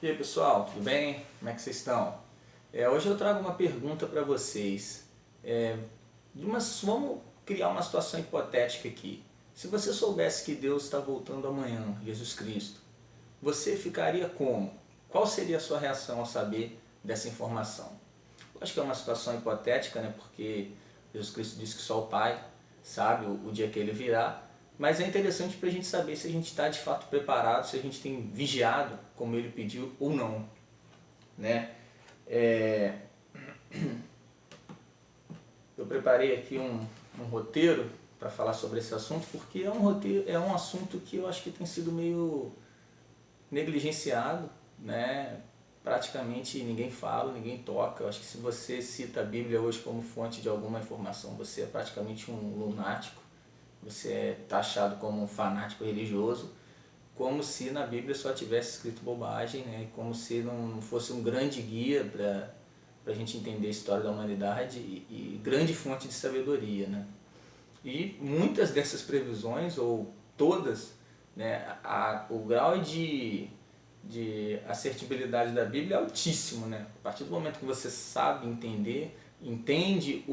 E aí pessoal, tudo bem? Como é que vocês estão? Hoje eu trago uma pergunta para vocês. Vamos criar uma situação hipotética aqui. Se você soubesse que Deus está voltando amanhã, Jesus Cristo, você ficaria como? Qual seria a sua reação ao saber dessa informação? Eu acho que é uma situação hipotética, né? Porque Jesus Cristo disse que só o Pai sabe o dia que ele virá. Mas é interessante para a gente saber se a gente está de fato preparado, se a gente tem vigiado como ele pediu ou não, né? É, eu preparei aqui um roteiro para falar sobre esse assunto, porque é um assunto que eu acho que tem sido meio negligenciado, né? Praticamente ninguém fala, ninguém toca. Eu acho que se você cita a Bíblia hoje como fonte de alguma informação, você é praticamente um lunático, você é taxado como um fanático religioso, como se na Bíblia só tivesse escrito bobagem, né? Como se não fosse um grande guia para a gente entender a história da humanidade e grande fonte de sabedoria, né? E muitas dessas previsões, ou todas, né, o grau de assertibilidade da Bíblia é altíssimo, né? A partir do momento que você sabe entender, entende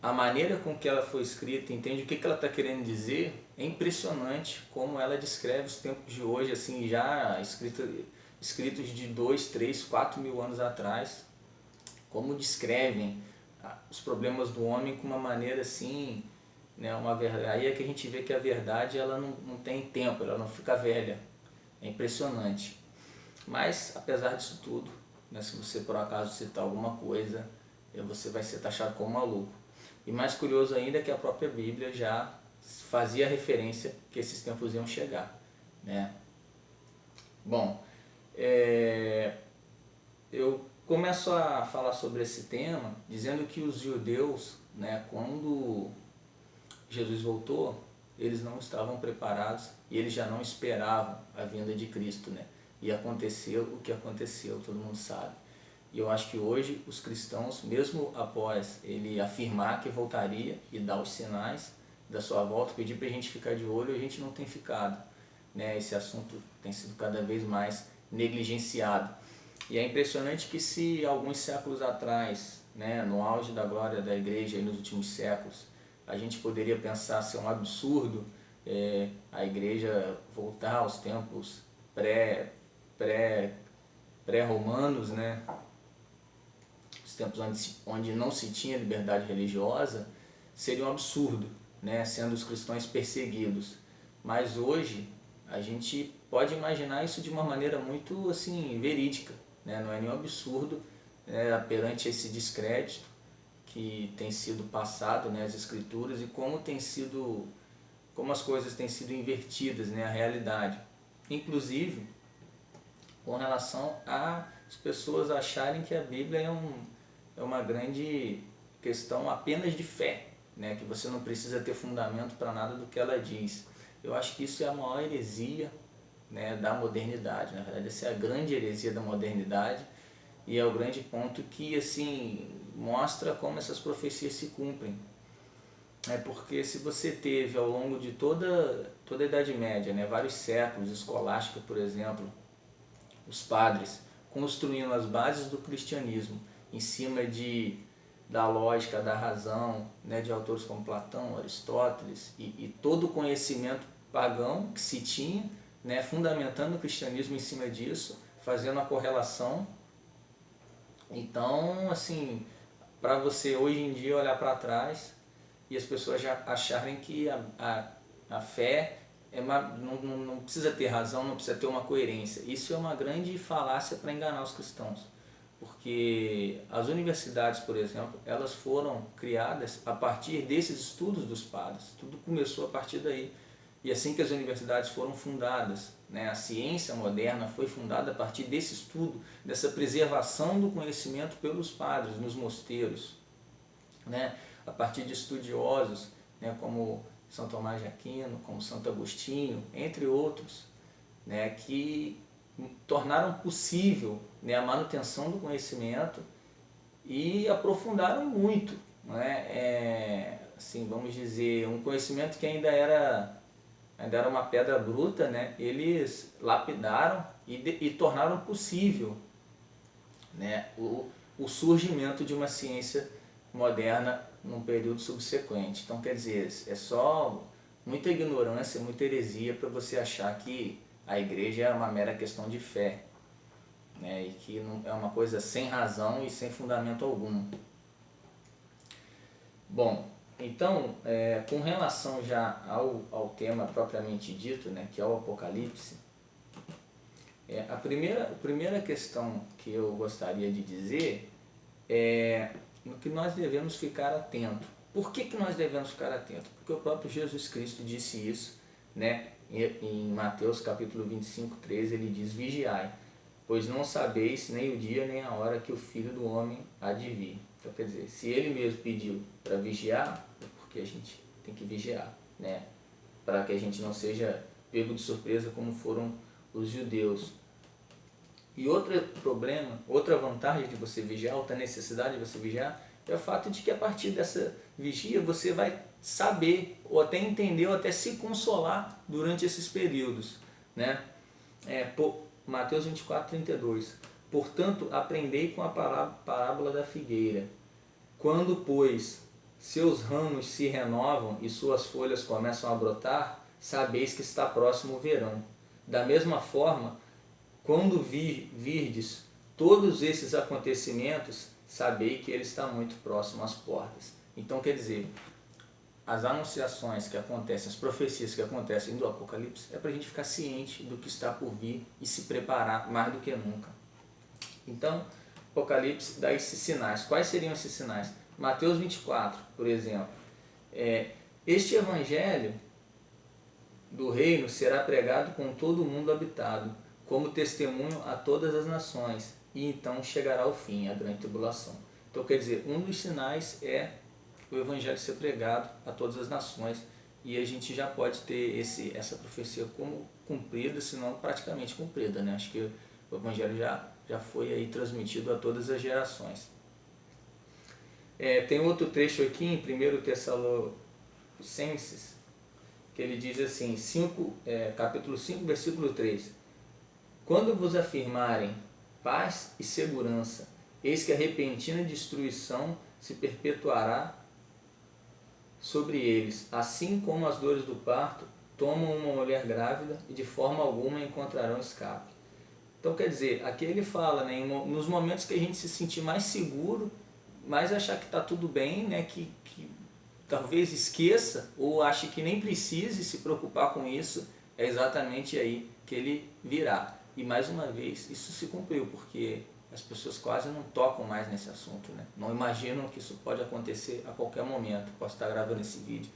a maneira com que ela foi escrita, entende o que ela está querendo dizer, é impressionante como ela descreve os tempos de hoje, assim, já escritos de 2, 3, 4 mil anos atrás, como descrevem os problemas do homem com uma maneira assim, né, aí é que a gente vê que a verdade ela não tem tempo, ela não fica velha, é impressionante. Mas apesar disso tudo, né, se você por acaso citar alguma coisa, você vai ser taxado como maluco. E mais curioso ainda é que a própria Bíblia já fazia referência que esses tempos iam chegar, né? Bom, eu começo a falar sobre esse tema dizendo que os judeus, né, quando Jesus voltou, eles não estavam preparados e eles já não esperavam a vinda de Cristo, né? E aconteceu o que aconteceu, todo mundo sabe. E eu acho que hoje os cristãos, mesmo após ele afirmar que voltaria e dar os sinais da sua volta, pedir para a gente ficar de olho, a gente não tem ficado, né? Esse assunto tem sido cada vez mais negligenciado. E é impressionante que se alguns séculos atrás, né, no auge da glória da igreja e nos últimos séculos, a gente poderia pensar ser um absurdo a igreja voltar aos tempos pré, pré, pré-romanos, né, os tempos onde não se tinha liberdade religiosa, seria um absurdo, né, sendo os cristãos perseguidos. Mas hoje a gente pode imaginar isso de uma maneira muito assim verídica, né? Não é nenhum absurdo perante esse descrédito que tem sido passado, né, as escrituras, e como as coisas têm sido invertidas, né, a realidade. Inclusive com relação às pessoas acharem que a Bíblia é uma grande questão apenas de fé, né, que você não precisa ter fundamento para nada do que ela diz. Eu acho que isso é a maior heresia, né, da modernidade. Na verdade, essa é a grande heresia da modernidade e é o grande ponto que assim mostra como essas profecias se cumprem. Porque se você teve ao longo de toda a Idade Média, né, vários séculos, escolástica, por exemplo, os padres construindo as bases do cristianismo em cima da lógica, da razão, né, de autores como Platão, Aristóteles e todo o conhecimento pagão que se tinha, né, fundamentando o cristianismo em cima disso, fazendo a correlação. Então, assim, para você hoje em dia olhar para trás e as pessoas já acharem que a fé não precisa ter razão, não precisa ter uma coerência. Isso é uma grande falácia para enganar os cristãos. Porque as universidades, por exemplo, elas foram criadas a partir desses estudos dos padres. Tudo começou a partir daí. E assim que as universidades foram fundadas, né, a ciência moderna foi fundada a partir desse estudo, dessa preservação do conhecimento pelos padres nos mosteiros, né, a partir de estudiosos, né, como São Tomás de Aquino, como Santo Agostinho, entre outros, né, que tornaram possível, né, a manutenção do conhecimento e aprofundaram muito, né, assim, vamos dizer, um conhecimento que ainda era ainda era uma pedra bruta, né? Eles lapidaram e tornaram possível, né, o surgimento de uma ciência moderna num período subsequente. Então, quer dizer, é só muita ignorância, muita heresia para você achar que a igreja é uma mera questão de fé, né, e que não, é uma coisa sem razão e sem fundamento algum. Bom, então, com relação já ao tema propriamente dito, né, que é o Apocalipse, a primeira questão que eu gostaria de dizer é no que nós devemos ficar atento. Por que nós devemos ficar atento? Porque o próprio Jesus Cristo disse isso, né? Em Mateus capítulo 25, 13, ele diz: vigiai, pois não sabeis nem o dia nem a hora que o Filho do Homem há de vir. Então, quer dizer, se ele mesmo pediu para vigiar, é porque a gente tem que vigiar, né? Para que a gente não seja pego de surpresa como foram os judeus. E outro problema, outra vantagem de você vigiar, outra necessidade de você vigiar, é o fato de que a partir dessa vigia você vai saber, ou até entender, ou até se consolar durante esses períodos, né? Mateus 24, 32. Portanto, aprendei com a parábola da figueira. Quando, pois, seus ramos se renovam e suas folhas começam a brotar, sabeis que está próximo o verão. Da mesma forma, quando virdes todos esses acontecimentos, sabei que ele está muito próximo às portas. Então, quer dizer, as anunciações que acontecem, as profecias que acontecem do Apocalipse, é para a gente ficar ciente do que está por vir e se preparar mais do que nunca. Então, Apocalipse dá esses sinais. Quais seriam esses sinais? Mateus 24, por exemplo. Este evangelho do reino será pregado com todo o mundo habitado, como testemunho a todas as nações, e então chegará o fim, a grande tribulação. Então, quer dizer, um dos sinais é o evangelho ser pregado a todas as nações, e a gente já pode ter essa profecia como cumprida, se não praticamente cumprida, né? Acho que o evangelho já foi aí transmitido a todas as gerações. Tem outro trecho aqui em 1 Tessalonicenses, que ele diz assim, capítulo 5, versículo 3. Quando vos afirmarem paz e segurança, eis que a repentina destruição se perpetuará sobre eles, assim como as dores do parto tomam uma mulher grávida e de forma alguma encontrarão escape. Então, quer dizer, aqui ele fala, né, nos momentos que a gente se sentir mais seguro, mais achar que está tudo bem, né, que talvez esqueça ou ache que nem precise se preocupar com isso, é exatamente aí que ele virá. E mais uma vez, isso se cumpriu, porque as pessoas quase não tocam mais nesse assunto, né? Não imaginam que isso pode acontecer a qualquer momento. Posso estar gravando esse vídeo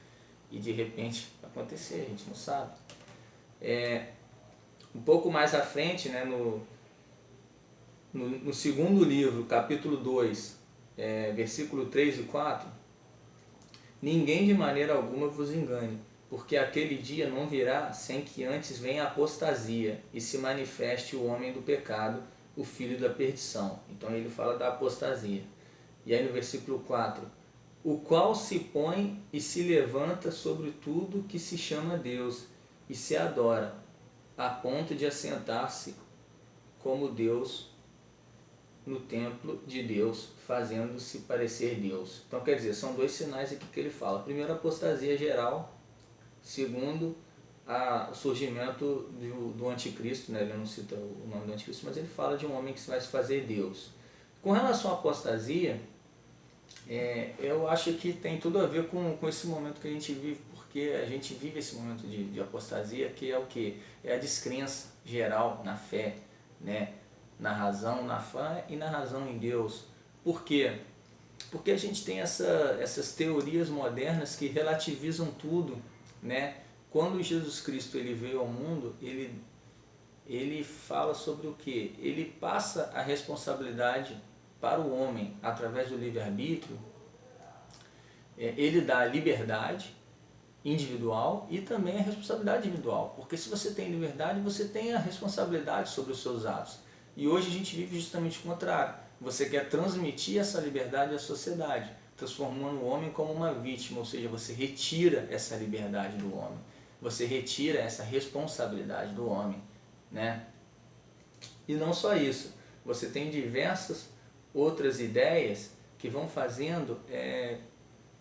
e de repente acontecer, a gente não sabe. Um pouco mais à frente, né, no segundo livro, capítulo 2, versículo 3 e 4, ninguém de maneira alguma vos engane, porque aquele dia não virá sem que antes venha a apostasia e se manifeste o homem do pecado, o filho da perdição. Então ele fala da apostasia. E aí no versículo 4, o qual se põe e se levanta sobre tudo que se chama Deus e se adora, a ponto de assentar-se como Deus no templo de Deus, fazendo-se parecer Deus. Então, quer dizer, são dois sinais aqui que ele fala. Primeiro, a apostasia geral. Segundo, o surgimento do anticristo, né? Ele não cita o nome do anticristo, mas ele fala de um homem que vai se fazer Deus. Com relação à apostasia, eu acho que tem tudo a ver com esse momento que a gente vive, porque a gente vive esse momento de apostasia, que é o quê? É a descrença geral na fé, né? Na razão, na fé e na razão em Deus. Por quê? Porque a gente tem essas teorias modernas que relativizam tudo, né? Quando Jesus Cristo ele veio ao mundo, ele fala sobre o quê? Ele passa a responsabilidade para o homem através do livre-arbítrio. Ele dá a liberdade individual e também a responsabilidade individual, porque se você tem liberdade, você tem a responsabilidade sobre os seus atos. E hoje a gente vive justamente o contrário. Você quer transmitir essa liberdade à sociedade, transformando o homem como uma vítima, ou seja, você retira essa liberdade do homem. você retira essa responsabilidade do homem, né? E não só isso, você tem diversas outras ideias que vão fazendo,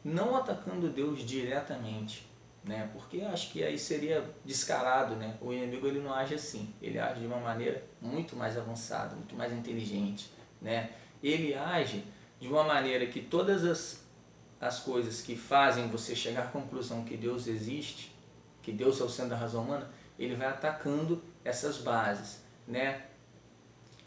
não atacando Deus diretamente, né? Porque acho que aí seria descarado, né? O inimigo ele não age assim, ele age de uma maneira muito mais avançada, muito mais inteligente, né? Ele age de uma maneira que todas as coisas que fazem você chegar à conclusão que Deus existe, que Deus é o centro da razão humana, ele vai atacando essas bases, né?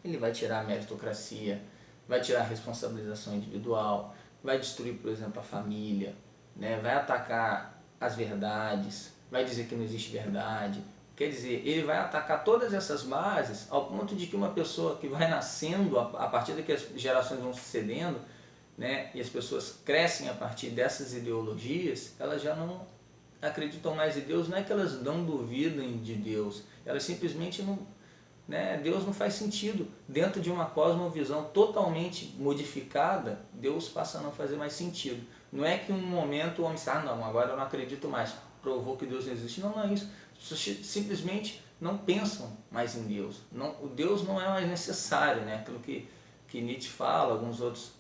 Ele vai tirar a meritocracia, vai tirar a responsabilização individual, vai destruir, por exemplo, a família, né? Vai atacar as verdades, vai dizer que não existe verdade. Quer dizer, ele vai atacar todas essas bases ao ponto de que uma pessoa que vai nascendo, a partir de que as gerações vão sucedendo, né, e as pessoas crescem a partir dessas ideologias, elas já não acreditam mais em Deus. Não é que elas não duvidem de Deus, elas simplesmente não, né, Deus não faz sentido. Dentro de uma cosmovisão totalmente modificada, Deus passa a não fazer mais sentido. Não é que um momento o homem diz, não, agora eu não acredito mais, provou que Deus não existe. Não, não é isso. As pessoas simplesmente não pensam mais em Deus. Não, o Deus não é mais necessário, né? Aquilo que Nietzsche fala, alguns outros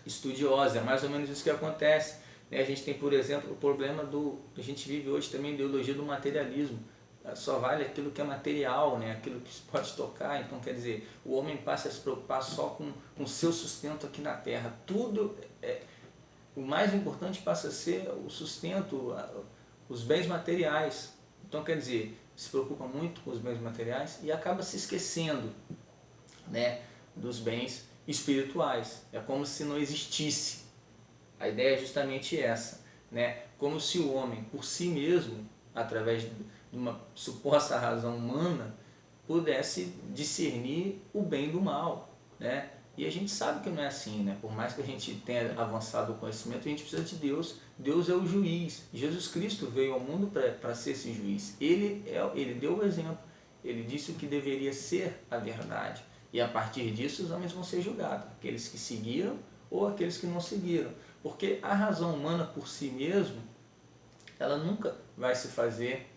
estudiosos, é mais ou menos isso que acontece. A gente tem, por exemplo, o problema a gente vive hoje também a ideologia do materialismo. Só vale aquilo que é material, né? Aquilo que se pode tocar. Então, quer dizer, o homem passa a se preocupar só com o seu sustento aqui na Terra. Tudo, o mais importante passa a ser o sustento, os bens materiais. Então, quer dizer, se preocupa muito com os bens materiais e acaba se esquecendo, né, dos bens espirituais. É como se não existisse. A ideia é justamente essa, né? Como se o homem, por si mesmo, através de uma suposta razão humana, pudesse discernir o bem do mal, né? E a gente sabe que não é assim, né? Por mais que a gente tenha avançado o conhecimento, a gente precisa de Deus. Deus é o juiz. Jesus Cristo veio ao mundo para ser esse juiz. Ele deu o exemplo. Ele disse o que deveria ser a verdade. E a partir disso os homens vão ser julgados. Aqueles que seguiram ou aqueles que não seguiram. Porque a razão humana por si mesma, ela nunca vai se fazer,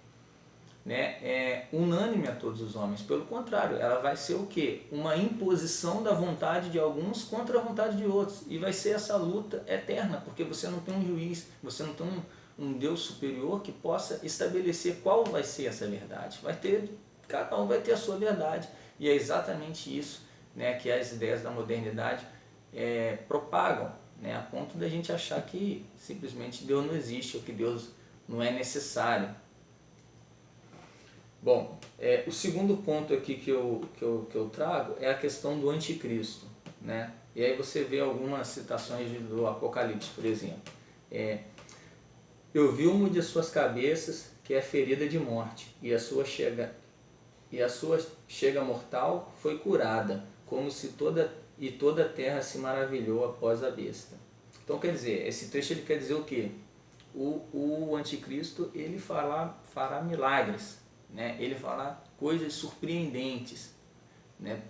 né, unânime a todos os homens. Pelo contrário, ela vai ser o quê? Uma imposição da vontade de alguns contra a vontade de outros. E vai ser essa luta eterna, porque você não tem um juiz, você não tem um Deus superior que possa estabelecer qual vai ser essa verdade. Cada um vai ter a sua verdade. E é exatamente isso, né, que as ideias da modernidade propagam, né, a ponto da gente achar que simplesmente Deus não existe ou que Deus não é necessário. Bom, o segundo ponto aqui que eu trago é a questão do anticristo, né? E aí você vê algumas citações do Apocalipse, por exemplo. Eu vi uma de suas cabeças que é ferida de morte, e a sua chega mortal foi curada, como se toda a terra se maravilhou após a besta. Então, quer dizer, esse trecho ele quer dizer o quê? O anticristo ele fará milagres, né? Ele fará coisas surpreendentes, né?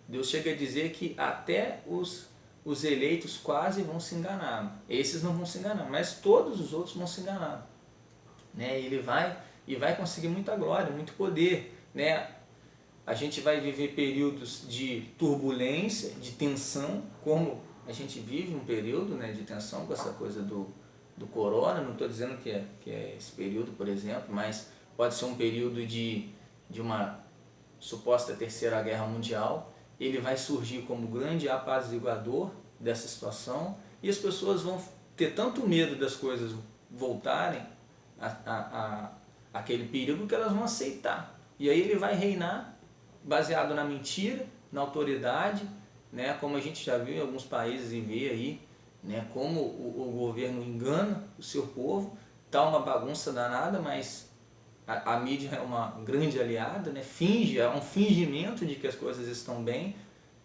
Deus chega a dizer que até os eleitos quase vão se enganar. Esses não vão se enganar, mas todos os outros vão se enganar, né? Ele vai conseguir muita glória, muito poder, né? A gente vai viver períodos de turbulência, de tensão, como a gente vive um período, né, de tensão com essa coisa do corona. Não estou dizendo que é esse período, por exemplo, mas pode ser um período de uma suposta terceira guerra mundial. Ele vai surgir como grande apaziguador dessa situação e as pessoas vão ter tanto medo das coisas voltarem aquele perigo que elas vão aceitar. E aí ele vai reinar baseado na mentira, na autoridade, né? Como a gente já viu em alguns países e vê aí, né? Como o governo engana o seu povo. Está uma bagunça danada, mas a mídia é uma grande aliada, né? É um fingimento de que as coisas estão bem,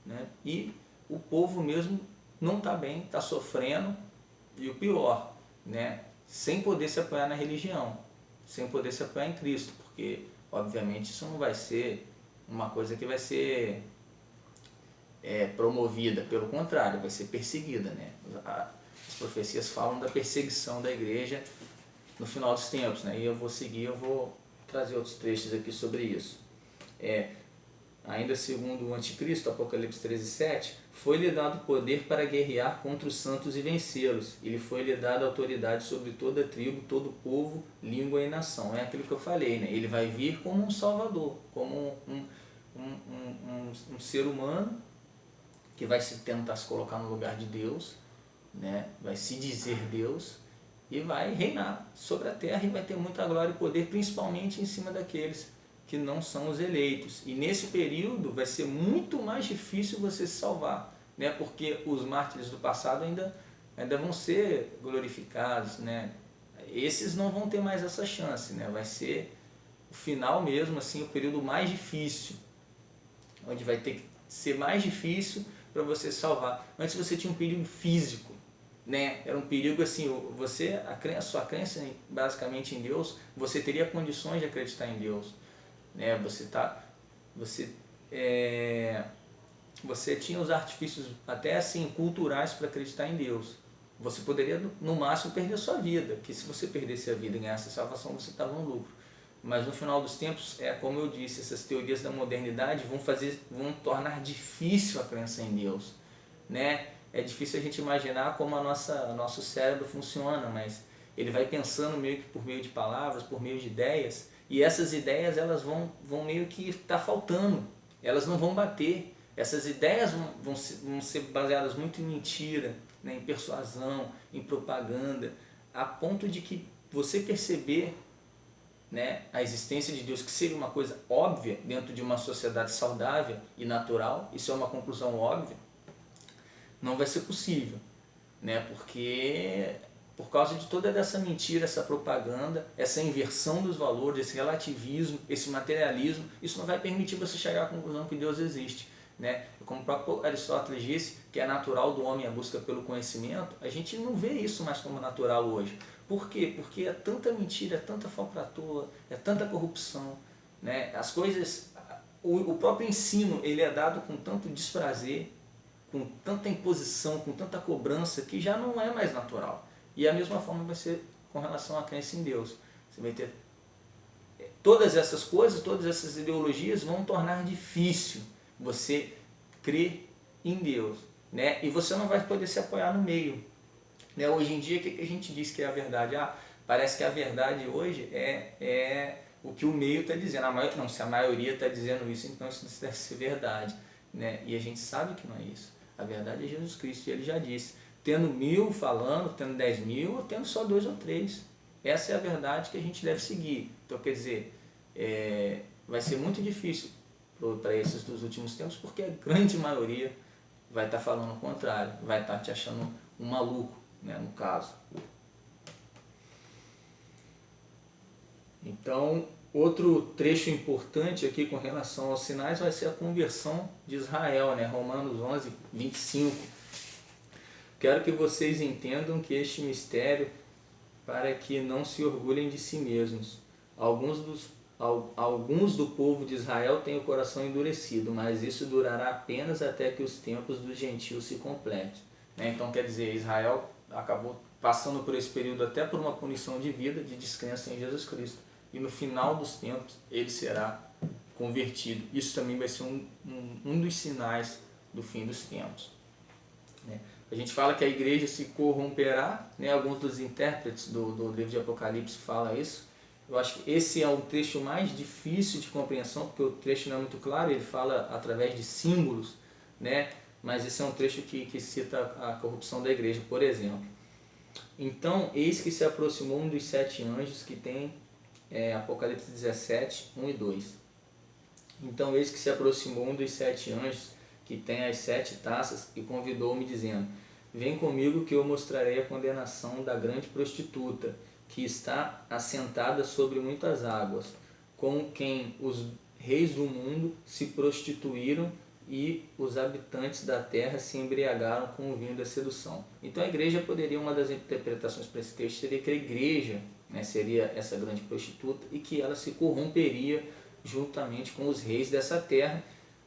né? E o povo mesmo não está bem, está sofrendo, e o pior, né? Sem poder se apoiar na religião, sem poder se apoiar em Cristo, porque obviamente isso não vai ser uma coisa que vai ser promovida, pelo contrário, vai ser perseguida, né? As profecias falam da perseguição da igreja no final dos tempos, né? E eu vou trazer outros trechos aqui sobre isso. Ainda segundo o Anticristo, Apocalipse 13:7, foi-lhe dado poder para guerrear contra os santos e vencê-los. E lhe foi-lhe dada autoridade sobre toda tribo, todo povo, língua e nação. É aquilo que eu falei, né? Ele vai vir como um salvador, como um ser humano que vai se tentar se colocar no lugar de Deus, né? Vai se dizer Deus e vai reinar sobre a terra e vai ter muita glória e poder, principalmente em cima daqueles que não são os eleitos. E nesse período vai ser muito mais difícil você se salvar, né? Porque os mártires do passado ainda vão ser glorificados, né? Esses não vão ter mais essa chance, né? Vai ser o final mesmo, assim, o período mais difícil, onde vai ter que ser mais difícil para você salvar. Antes você tinha um perigo físico, né? Era um perigo assim, a sua crença basicamente em Deus, você teria condições de acreditar em Deus, né? Você tinha os artifícios até assim culturais para acreditar em Deus. Você poderia no máximo perder sua vida, que se você perdesse a vida e ganhasse a salvação, você estava no lucro. Mas no final dos tempos, como eu disse, essas teorias da modernidade vão tornar difícil a crença em Deus, né? É difícil a gente imaginar como nosso cérebro funciona, mas ele vai pensando meio que por meio de palavras, por meio de ideias, e essas ideias elas vão meio que estar faltando, elas não vão bater. Essas ideias vão ser baseadas muito em mentira, né, em persuasão, em propaganda, a ponto de que você perceber, né, a existência de Deus, que seria uma coisa óbvia dentro de uma sociedade saudável e natural, isso é uma conclusão óbvia, não vai ser possível, né? Porque por causa de toda essa mentira, essa propaganda, essa inversão dos valores, esse relativismo, esse materialismo, isso não vai permitir você chegar à conclusão que Deus existe, né? Como o próprio Aristóteles disse, que é natural do homem a busca pelo conhecimento, a gente não vê isso mais como natural hoje. Por quê? Porque é tanta mentira, é tanta falcatrua, é tanta corrupção, né? As coisas, o próprio ensino, ele é dado com tanto desprazer, com tanta imposição, com tanta cobrança, que já não é mais natural. E a mesma forma vai ser com relação à crença em Deus. Você vai ter todas essas coisas, todas essas ideologias vão tornar difícil você crer em Deus, né? E você não vai poder se apoiar no meio, né? Hoje em dia, o que a gente diz que é a verdade? Parece que a verdade hoje é o que o meio está dizendo. Não, se a maioria está dizendo isso, então isso deve ser verdade, né? E a gente sabe que não é isso. A verdade é Jesus Cristo, e ele já disse, tendo 1000 falando, tendo 10.000, ou tendo só 2 ou 3. Essa é a verdade que a gente deve seguir. Então, quer dizer, vai ser muito difícil para esses dos últimos tempos, porque a grande maioria vai estar falando o contrário, vai estar te achando um maluco, né, no caso. Então, outro trecho importante aqui com relação aos sinais vai ser a conversão de Israel, né? Romanos 11, 25. Quero que vocês entendam que este mistério, para que não se orgulhem de si mesmos. Alguns do povo de Israel têm o coração endurecido, mas isso durará apenas até que os tempos dos gentios se completem. Então, quer dizer, Israel acabou passando por esse período até por uma punição de vida, de descrença em Jesus Cristo. E no final dos tempos ele será convertido. Isso também vai ser um dos sinais do fim dos tempos, né? A gente fala que a igreja se corromperá, né? Alguns dos intérpretes do livro de Apocalipse falam isso. Eu acho que esse é o trecho mais difícil de compreensão, porque o trecho não é muito claro, ele fala através de símbolos, né? Mas esse é um trecho que cita a corrupção da igreja, por exemplo. Então, eis que se aproximou um dos 7 anjos que tem Apocalipse 17, 1 e 2. Então, eis que se aproximou um dos 7 anjos que tem as 7 taças e convidou-me dizendo, vem comigo que eu mostrarei a condenação da grande prostituta, que está assentada sobre muitas águas, com quem os reis do mundo se prostituíram e os habitantes da terra se embriagaram com o vinho da sedução. Então a igreja poderia, uma das interpretações para esse texto seria que a igreja, né, seria essa grande prostituta e que ela se corromperia juntamente com os reis dessa terra,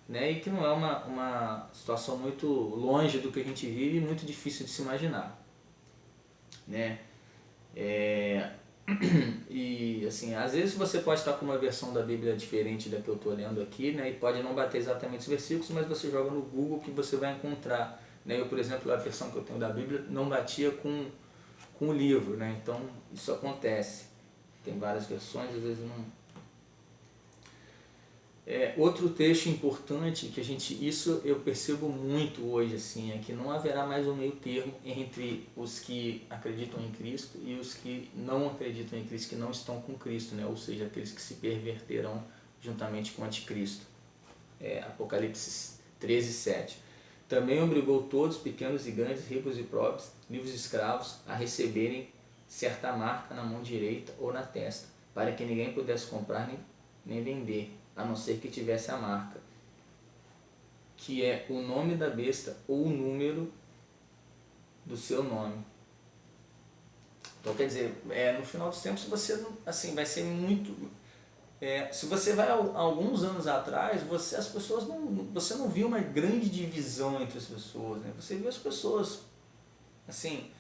né, e que não é uma situação muito longe do que a gente vive e muito difícil de se imaginar, né? E assim, às vezes você pode estar com uma versão da Bíblia diferente da que eu estou lendo aqui, né? E pode não bater exatamente os versículos, mas você joga no Google que você vai encontrar. Né? Eu, por exemplo, a versão que eu tenho da Bíblia não batia com o livro, né? Então isso acontece. Tem várias versões, às vezes não. Outro trecho importante que isso eu percebo muito hoje, assim, é que não haverá mais um meio termo entre os que acreditam em Cristo e os que não acreditam em Cristo, que não estão com Cristo, né? Ou seja, aqueles que se perverterão juntamente com o anticristo. Apocalipse 13:7. Também obrigou todos, pequenos e grandes, ricos e pobres, livres e escravos, a receberem certa marca na mão direita ou na testa, para que ninguém pudesse comprar nem vender, a não ser que tivesse a marca, que é o nome da besta ou o número do seu nome. Então, quer dizer, no final dos tempos você não, assim, vai ser muito. Se você vai a alguns anos atrás, você não viu uma grande divisão entre as pessoas, né? Você viu as pessoas assim,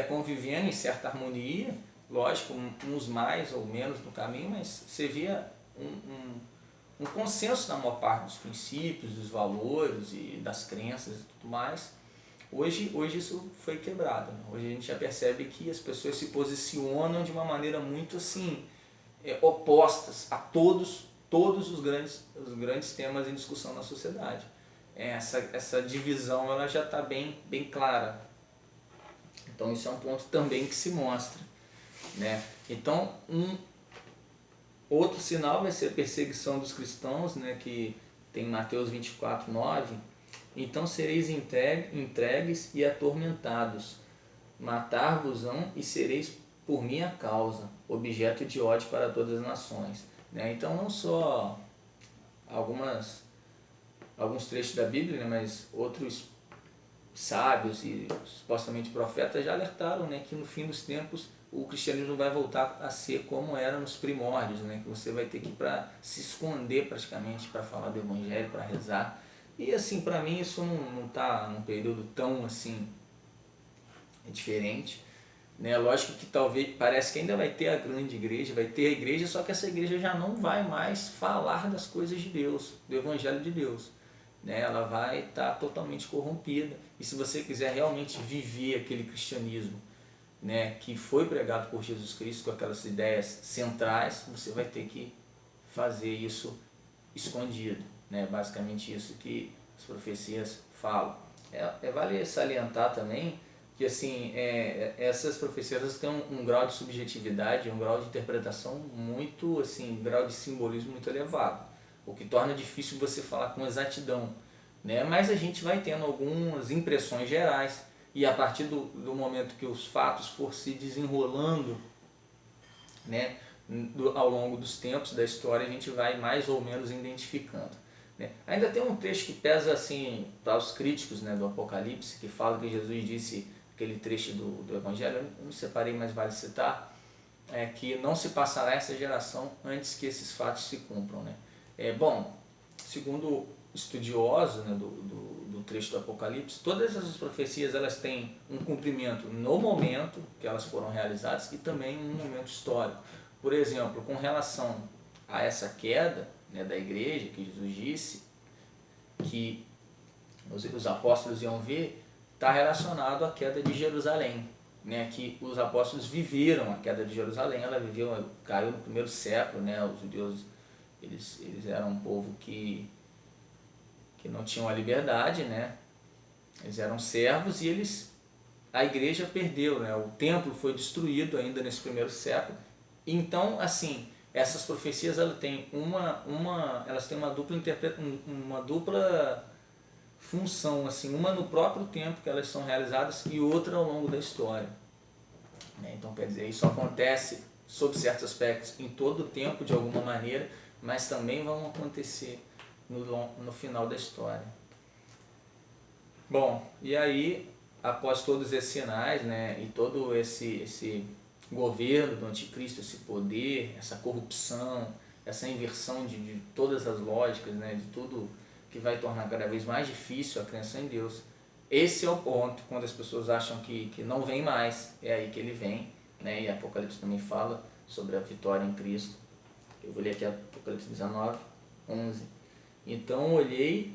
convivendo em certa harmonia, lógico, uns mais ou menos no caminho, mas você via um consenso na maior parte dos princípios, dos valores e das crenças e tudo mais. Hoje isso foi quebrado, né? Hoje a gente já percebe que as pessoas se posicionam de uma maneira muito assim, opostas a todos os grandes temas em discussão na sociedade. Essa divisão ela já está bem clara. Então isso é um ponto também que se mostra, né? Então outro sinal vai ser a perseguição dos cristãos, né, que tem Mateus 24:9. Então sereis entregues e atormentados, matar-vos-ão e sereis por minha causa objeto de ódio para todas as nações. Né? Então não só alguns trechos da Bíblia, né, mas outros sábios e supostamente profetas já alertaram, né, que no fim dos tempos o cristianismo vai voltar a ser como era nos primórdios, né, que você vai ter que ir para se esconder praticamente para falar do evangelho, para rezar. E assim, para mim isso não está num período tão assim diferente, né? Lógico que talvez, parece que ainda vai ter a grande igreja, vai ter a igreja, só que essa igreja já não vai mais falar das coisas de Deus, do evangelho de Deus, né? Ela vai estar totalmente corrompida. E se você quiser realmente viver aquele cristianismo, né, que foi pregado por Jesus Cristo, com aquelas ideias centrais, você vai ter que fazer isso escondido, né? Basicamente isso que as profecias falam. Vale salientar também que assim, essas profecias têm um grau de subjetividade, um grau de interpretação muito, assim, um grau de simbolismo muito elevado, o que torna difícil você falar com exatidão, né? Mas a gente vai tendo algumas impressões gerais e a partir do momento que os fatos for se desenrolando, né, ao longo dos tempos da história, a gente vai mais ou menos identificando. Né? Ainda tem um trecho que pesa assim para os críticos, né, do Apocalipse, que fala que Jesus disse, aquele trecho do Evangelho, eu não separei, mas vale citar, que não se passará essa geração antes que esses fatos se cumpram. Né? Bom, segundo estudiosos, né, do trecho do Apocalipse, todas essas profecias elas têm um cumprimento no momento que elas foram realizadas e também um momento histórico. Por exemplo, com relação a essa queda, né, da igreja, que Jesus disse que os apóstolos iam ver, está relacionado à queda de Jerusalém, né, que os apóstolos viveram a queda de Jerusalém, ela caiu no primeiro século, né, os judeus eles eram um povo que não tinham a liberdade, né, eles eram servos e a igreja perdeu, né, o templo foi destruído ainda nesse primeiro século. Então, assim, essas profecias elas têm uma dupla função, assim, uma no próprio tempo que elas são realizadas e outra ao longo da história. Então, quer dizer, isso acontece sob certos aspectos em todo o tempo de alguma maneira, mas também vão acontecer no final da história. Bom, e aí, após todos esses sinais, né, e todo esse governo do anticristo, esse poder, essa corrupção, essa inversão de todas as lógicas, né, de tudo que vai tornar cada vez mais difícil a crença em Deus. Esse é o ponto, quando as pessoas acham que não vem mais, é aí que ele vem, né? E Apocalipse também fala sobre a vitória em Cristo. Eu vou ler aqui Apocalipse 19, 11. Então olhei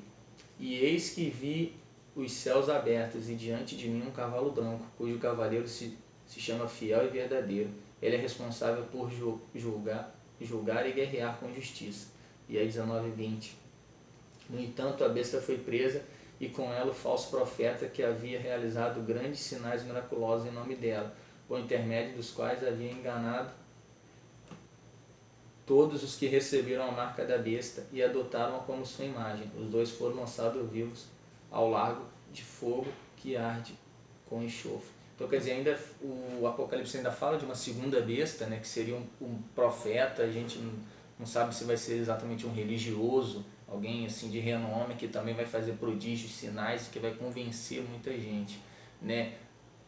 e eis que vi os céus abertos e diante de mim um cavalo branco, cujo cavaleiro se chama Fiel e Verdadeiro. Ele é responsável por julgar e guerrear com justiça. E aí 19 e 20. No entanto, a besta foi presa e com ela o falso profeta que havia realizado grandes sinais miraculosos em nome dela, por intermédio dos quais havia enganado todos os que receberam a marca da besta e adotaram-a como sua imagem. Os dois foram lançados vivos ao lago de fogo que arde com enxofre. Então, quer dizer, ainda o Apocalipse ainda fala de uma segunda besta, né, que seria um profeta. A gente não sabe se vai ser exatamente um religioso, alguém assim de renome, que também vai fazer prodígios, sinais, que vai convencer muita gente, né?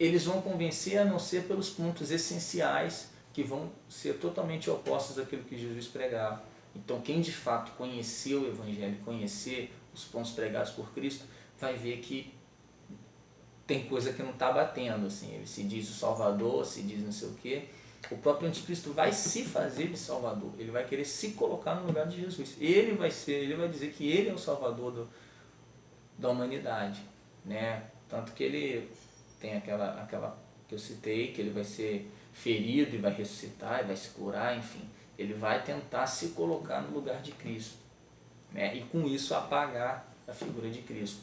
Eles vão convencer a não ser pelos pontos essenciais, que vão ser totalmente opostos àquilo que Jesus pregava. Então, quem de fato conhecer o Evangelho, conhecer os pontos pregados por Cristo, vai ver que tem coisa que não está batendo. Assim. Ele se diz o Salvador, se diz não sei o quê. O próprio anticristo vai se fazer de Salvador. Ele vai querer se colocar no lugar de Jesus. Ele vai dizer que ele é o Salvador da humanidade, né? Tanto que ele tem aquela que eu citei, que ele vai ser ferido e vai ressuscitar e vai se curar, enfim. Ele vai tentar se colocar no lugar de Cristo, né? E com isso apagar a figura de Cristo,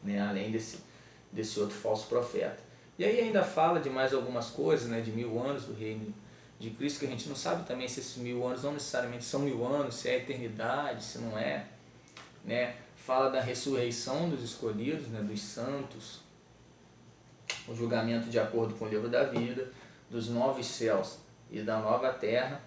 né? Além desse outro falso profeta. E aí ainda fala de mais algumas coisas, né? De 1000 anos do reino de Cristo, que a gente não sabe também se esses 1000 anos não necessariamente são 1000 anos, se é a eternidade, se não é, né? Fala da ressurreição dos escolhidos, né? Dos santos, o julgamento de acordo com o livro da vida, dos novos céus e da nova terra,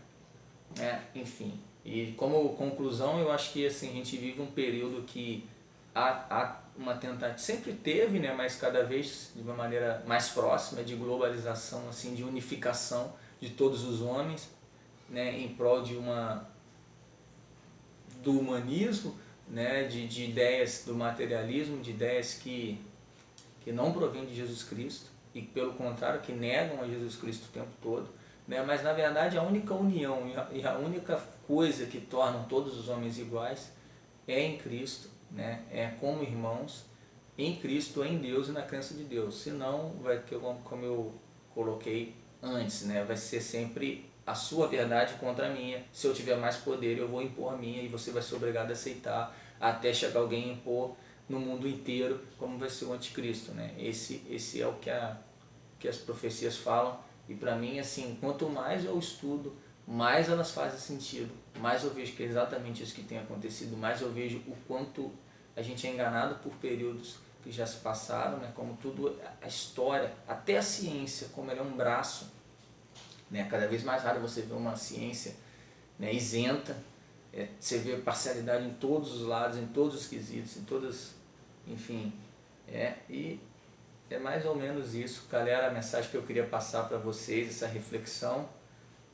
né? Enfim. E como conclusão, eu acho que assim, a gente vive um período que há uma tentativa, sempre teve, né? Mas cada vez de uma maneira mais próxima, de globalização, assim, de unificação de todos os homens, né? Em prol do humanismo, né? De ideias do materialismo, de ideias que não provém de Jesus Cristo e, pelo contrário, que negam a Jesus Cristo o tempo todo, né? Mas, na verdade, a única união e a única coisa que tornam todos os homens iguais é em Cristo, né? É como irmãos em Cristo, em Deus e na crença de Deus. Senão, vai, como eu coloquei antes, né? Vai ser sempre a sua verdade contra a minha. Se eu tiver mais poder, eu vou impor a minha e você vai ser obrigado a aceitar, até chegar alguém a impor no mundo inteiro, como vai ser o anticristo, né? Esse é o que as profecias falam, e para mim, assim, quanto mais eu estudo, mais elas fazem sentido, mais eu vejo que é exatamente isso que tem acontecido, mais eu vejo o quanto a gente é enganado por períodos que já se passaram, né? Como tudo, a história, até a ciência, como ela é um braço, né? Cada vez mais raro você vê uma ciência, né, isenta, você vê parcialidade em todos os lados, em todos os quesitos, em todas, enfim, e é mais ou menos isso, galera, a mensagem que eu queria passar para vocês, essa reflexão,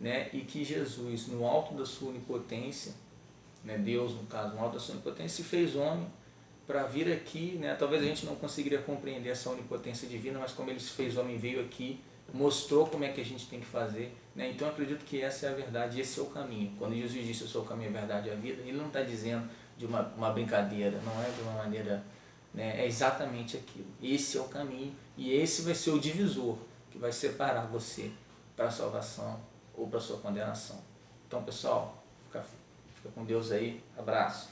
né, e que Jesus, no alto da sua onipotência, né, Deus no caso, no alto da sua onipotência, se fez homem para vir aqui, né, talvez a gente não conseguiria compreender essa onipotência divina, mas como ele se fez homem, veio aqui, mostrou como é que a gente tem que fazer, né? Então eu acredito que essa é a verdade, esse é o caminho. Quando Jesus disse eu sou o caminho, a verdade e a vida, ele não está dizendo de uma brincadeira, não é de uma maneira, né? É exatamente aquilo. Esse é o caminho e esse vai ser o divisor que vai separar você para a salvação ou para a sua condenação. Então, pessoal, fica com Deus aí, abraço.